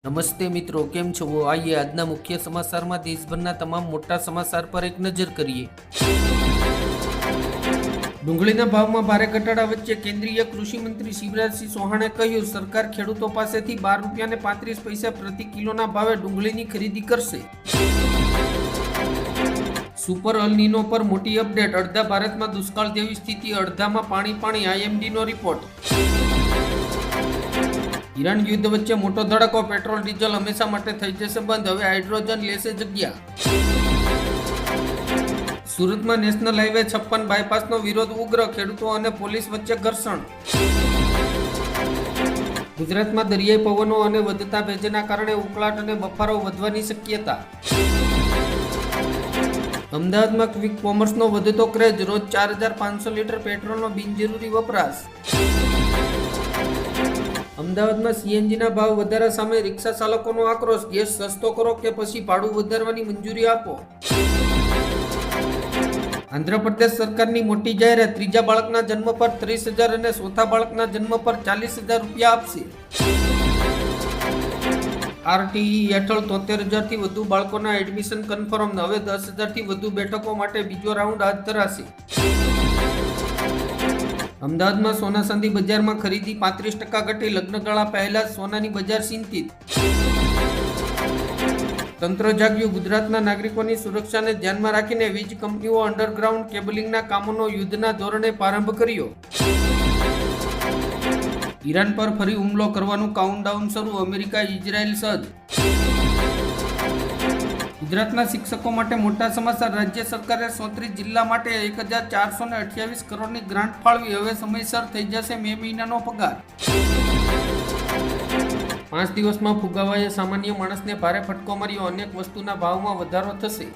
નમસ્તે મિત્રો, કેમ છો? આइए આજના મુખ્ય સમાચારમાં દેશભરના તમામ મોટા સમાચાર પર એક નજર કરીએ। ડુંગળીના ભાવમાં ભારે ઘટાડા વચ્ચે કેન્દ્રીય કૃષિ મંત્રી શિવરાજસિંહ ચૌહાણે કહ્યું, સરકાર ખેડૂતો પાસેથી 12 રૂપિયા ને 35 પૈસા પ્રતિ કિલોના ભાવે ડુંગળીની ખરીદી કરશે। સુપર અલ નીનો પર મોટી અપડેટ, અડધા ભારતમાં દુષ્કાળ જેવી સ્થિતિ, અડધામાં પાણી આઈએમડીનો રિપોર્ટ। ઈરાન યુદ્ધ વચ્ચે મોટો ધડાકો, પેટ્રોલ ડીઝલ હંમેશા માટે થઈ જશે બંધ, હવે હાઇડ્રોજન લેશે જગ્યા। સુરતમાં નેશનલ હાઈવે 56 બાયપાસનો વિરોધ ઉગ્ર, ખેડૂતો અને પોલીસ વચ્ચે ઘર્ષણ। ગુજરાતમાં દરિયાઈ પવનો અને વધતા ભેજના કારણે ઉકળાટ અને બફારો વધવાની શક્યતા। અમદાવાદમાં ક્વિક કોમર્સનો વધતો ક્રેઝ, રોજ 4500 લીટર પેટ્રોલનો બિનજરૂરી વપરાશ। અમદાવાદમાં સીએનજીના ભાવ વધારા સામે રિક્ષા ચાલકોનો આક્રોશ, ગેસ સસ્તો કરો કે પછી ભાડું વધારવાની મંજૂરી આપો। આંધ્રપ્રદેશ સરકારની મોટી જાહેરાત, ત્રીજા બાળકના જન્મ પર 30,000 અને ચોથા બાળકના જન્મ પર 40,000 રૂપિયા આપશે। આરટીઈ હેઠળ 73,000થી વધુ બાળકોના એડમિશન કન્ફર્મ, હવે 10,000થી વધુ બેઠકો માટે બીજો રાઉન્ડ હાથ ધરાશે। અમદાવાદમાં સોના ચાંદી બજારમાં ખરીદી 35% ઘટી, લગ્નગાળા પહેલા જ સોનાની બજાર ચિંતિત। તંત્ર જાગ્યું, ગુજરાતના નાગરિકોની સુરક્ષાને ધ્યાનમાં રાખીને વીજ કંપનીઓ અંડરગ્રાઉન્ડ કેબલિંગના કામોનો યુદ્ધના ધોરણે પ્રારંભ કર્યો। ઈરાન પર ફરી હુમલો કરવાનું કાઉન્ટડાઉન શરૂ, અમેરિકા ઇઝરાયલ સજ્જ। ગુજરાતના શિક્ષકો માટે મોટા સમાચાર, રાજ્ય સરકારે 34 જિલ્લા માટે 1,428 કરોડની ગ્રાન્ટ ફાળવી, હવે સમયસર થઈ જશે મે મહિનાનો પગાર। 5 દિવસમાં ફુગાવાએ સામાન્ય માણસને ભારે ફટકો માર્યો, અનેક વસ્તુના ભાવમાં વધારો થશે।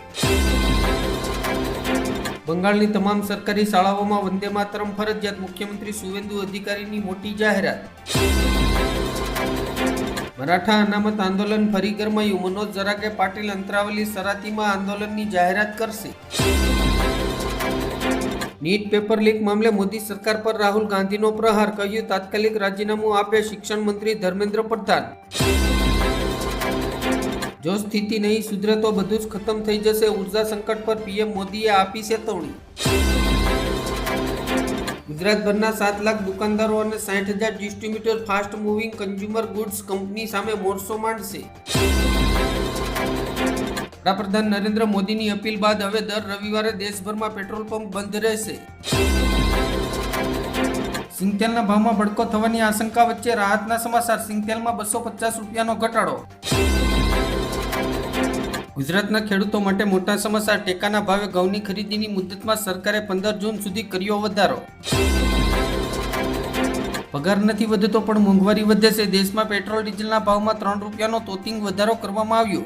બંગાળની તમામ સરકારી શાળાઓમાં વંદે માતરમ ફરજિયાત, મુખ્યમંત્રી સુવેન્દુ અધિકારીની મોટી જાહેરાત। મરાઠા અનામત આંદોલન ફરી ગરમાયું, મનોજ જરાગે પાટીલ અંતરાવલી સરાતીમાં આંદોલનની જાહેરાત કરશે। નીટ પેપર લીક મામલે મોદી સરકાર પર રાહુલ ગાંધીનો પ્રહાર, કહ્યું તાત્કાલિક રાજીનામું આપે શિક્ષણ મંત્રી ધર્મેન્દ્ર પ્રધાન। જો સ્થિતિ નહીં સુધરે તો બધું જ ખતમ થઈ જશે, ઉર્જા સંકટ પર પીએમ મોદીએ આપી ચેતવણી। ગુજરાતભરના 7 લાખ દુકાનદારો અને 60,000 distributor fast moving consumer goods company સામે મોરચો માંડશે। વડાપ્રધાન નરેન્દ્ર મોદીની અપીલ બાદ હવે દર રવિવારે દેશભરમાં પેટ્રોલ પંપ બંધ રહેશે। સિંગતેલના ભાવમાં ભડકો થવાની આશંકા વચ્ચે રાહતના સમાચાર, સિંગતેલમાં 250 રૂપિયાનો ઘટાડો। ગુજરાતના ખેડૂતો માટે મોટા સમાચાર, ટેકાના ભાવે ઘઉંની ખરીદીની મુદતમાં સરકારે 15 જૂન સુધી કર્યો વધારો। પગાર નથી વધતો પણ મોંઘવારી વધે છે, દેશમાં પેટ્રોલ ડીઝલના ભાવમાં 3 રૂપિયાનો તોતિંગ વધારો કરવામાં આવ્યો।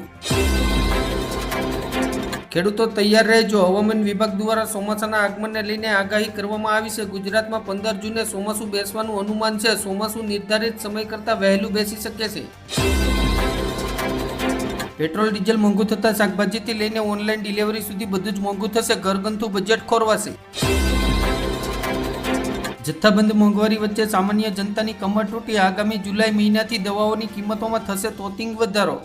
ખેડૂતો તૈયાર રહેજો, હવામાન વિભાગ દ્વારા ચોમાસાના આગમનને લઈને આગાહી કરવામાં આવી છે। ગુજરાતમાં 15 જૂને ચોમાસું બેસવાનું અનુમાન છે, ચોમાસું નિર્ધારિત સમય કરતાં વહેલું બેસી શકે છે। પેટ્રોલ ડીઝલ મોંઘું થતાં શાકભાજીથી લઈને ઓનલાઈન ડિલિવરી સુધી બધું જ મોંઘું થશે, ઘરગથ્થુ બજેટ ખોરવાશે। જથ્થાબંધ મોંઘવારી વચ્ચે સામાન્ય જનતાની કમર તૂટી, આગામી જુલાઈ મહિનાથી દવાઓની કિંમતોમાં થશે તોતિંગ વધારો।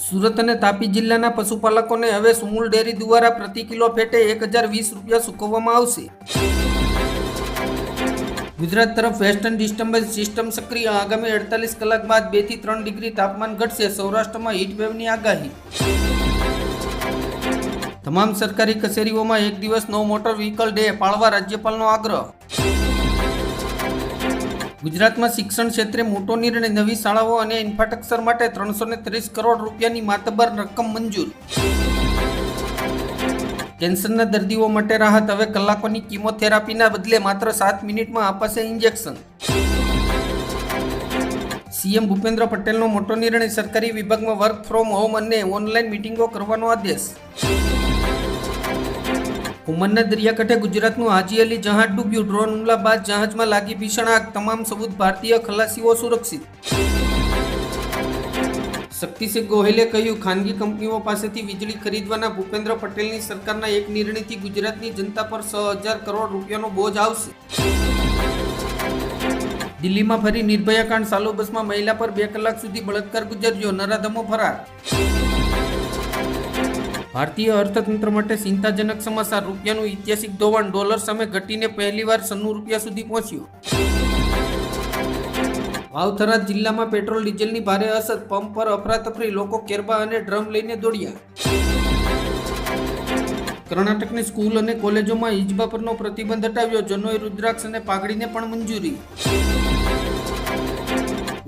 સુરત અને તાપી જિલ્લાના પશુપાલકોને હવે સુમુલ ડેરી દ્વારા પ્રતિ કિલો ફેટે 1,020 રૂપિયા ચૂકવવામાં આવશે। ગુજરાત તરફ વેસ્ટર્ન ડિસ્ટર્બન્સ સિસ્ટમ સક્રિય, આગામી 48 કલાક બાદ 2 થી 3 ડિગ્રી તાપમાન ઘટશે, સૌરાષ્ટ્રમાં હીટવેવની આગાહી। તમામ સરકારી કચેરીઓમાં 1 દિવસ નો મોટર વ્હીકલ ડે પાળવા રાજ્યપાલનો આગ્રહ। ગુજરાતમાં શિક્ષણ ક્ષેત્રે મોટો નિર્ણય, નવી શાળાઓ અને ઇન્ફ્રાસ્ટ્રક્ચર માટે 330 કરોડ રૂપિયાની માતબર રકમ મંજૂર। કેન્સરના દર્દીઓ માટે રાહત, હવે કલાકોની કિમોથેરાપીના બદલે માત્ર 7 મિનિટમાં અપાશે ઇન્જેક્શન। સીએમ ભૂપેન્દ્ર પટેલનો મોટો નિર્ણય, સરકારી વિભાગમાં વર્ક ફ્રોમ હોમ અને ઓનલાઈન મીટિંગો કરવાનો આદેશ। ઓમાનના દરિયાકાંઠે ગુજરાતનું હાજી અલી જહાજ ડૂબ્યું, ડ્રોન હુમલા બાદ જહાજમાં લાગી ભીષણ આગ, તમામ 14 ભારતીય ખલાસીઓ સુરક્ષિત। શક્તિસિંહ ગોહિલે કહ્યું, ખાનગી કંપનીઓ પાસેથી વીજળી ખરીદવાના ભૂપેન્દ્ર પટેલની સરકારના એક નિર્ણયથી ગુજરાતની જનતા પર 6,000 કરોડ રૂપિયાનો બોજ આવશે। દિલ્હીમાં ફરી નિર્ભયા કાંડ. ચાલુ બસમાં મહિલા પર 2 કલાક સુધી બળાત્કાર ગુજર્યો. નરાધમો ફરાર. ભારતીય અર્થતંત્ર માટે ચિંતાજનક સમાચાર. રૂપિયાનું ઐતિહાસિક ધોવાણ ડોલર સામે ઘટીને પહેલીવાર 96 રૂપિયા સુધી પહોંચ્યું. વાવથરા જિલ્લામાં પેટ્રોલ ડીઝલની ભારે અછત. પંપ પર અફરાતફરી. લોકો કેરબા અને ડ્રમ લઈને દોડ્યા. કર્ણાટકની સ્કૂલ અને કોલેજોમાં હિજબા પરનો પ્રતિબંધ હટાવ્યો. જનોઈ રુદ્રાક્ષ અને પાઘડીને પણ મંજૂરી.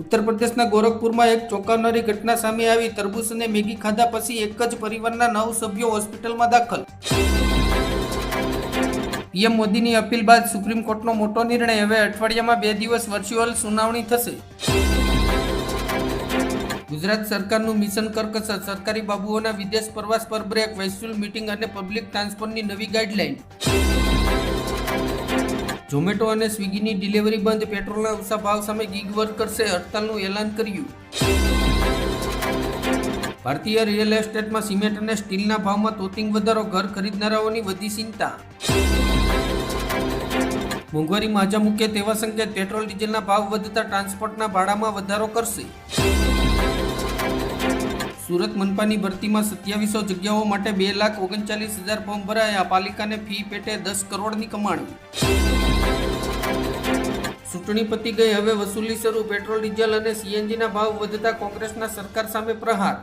ઉત્તર પ્રદેશના ગોરખપુરમાં એક ચોંકાવનારી ઘટના સામે આવી. તરબૂચ અને મેગી ખાધા પછી એક જ પરિવારના 9 સભ્યો હોસ્પિટલમાં દાખલ. પીએમ મોદીની અપીલ બાદ સુપ્રીમ કોર્ટનો મોટો નિર્ણય. હવે અઠવાડિયામાં 2 દિવસ વર્ચ્યુઅલ સુનાવણી થશે. ગુજરાત સરકારનું મિશન કરકસર. સરકારી બાબુઓના વિદેશ પ્રવાસ પર બ્રેક. વર્ચ્યુઅલ મીટિંગ અને પબ્લિક ટ્રાન્સપોર્ટની નવી ગાઈડલાઈન. ઝોમેટો અને સ્વિગીની ડિલિવરી બંધ. પેટ્રોલના ઊંચા ભાવ સામે ગીગ વર્કર્સે હડતાલનું એલાન કર્યું. ભારતીય રિયલ એસ્ટેટમાં સિમેન્ટ અને સ્ટીલના ભાવમાં તોતિંગ વધારો. ઘર ખરીદનારાઓની વધી ચિંતા. મોંઘવારી માજા મૂકે તેવા સંકેત. પેટ્રોલ ડીઝલના ભાવ વધતા ટ્રાન્સપોર્ટના ભાડામાં વધારો કરશે. સુરત મનપાની ભરતીમાં 2700 જગ્યાઓ માટે 2,39,000 ફોર્મ ભરાયા. પાલિકાને ફી પેટે 10 કરોડની કમાણી. ચૂંટણી પતી ગઈ, હવે વસૂલી શરૂ. પેટ્રોલ ડીઝલ અને સીએનજીના ભાવ વધતા કોંગ્રેસના સરકાર સામે પ્રહાર.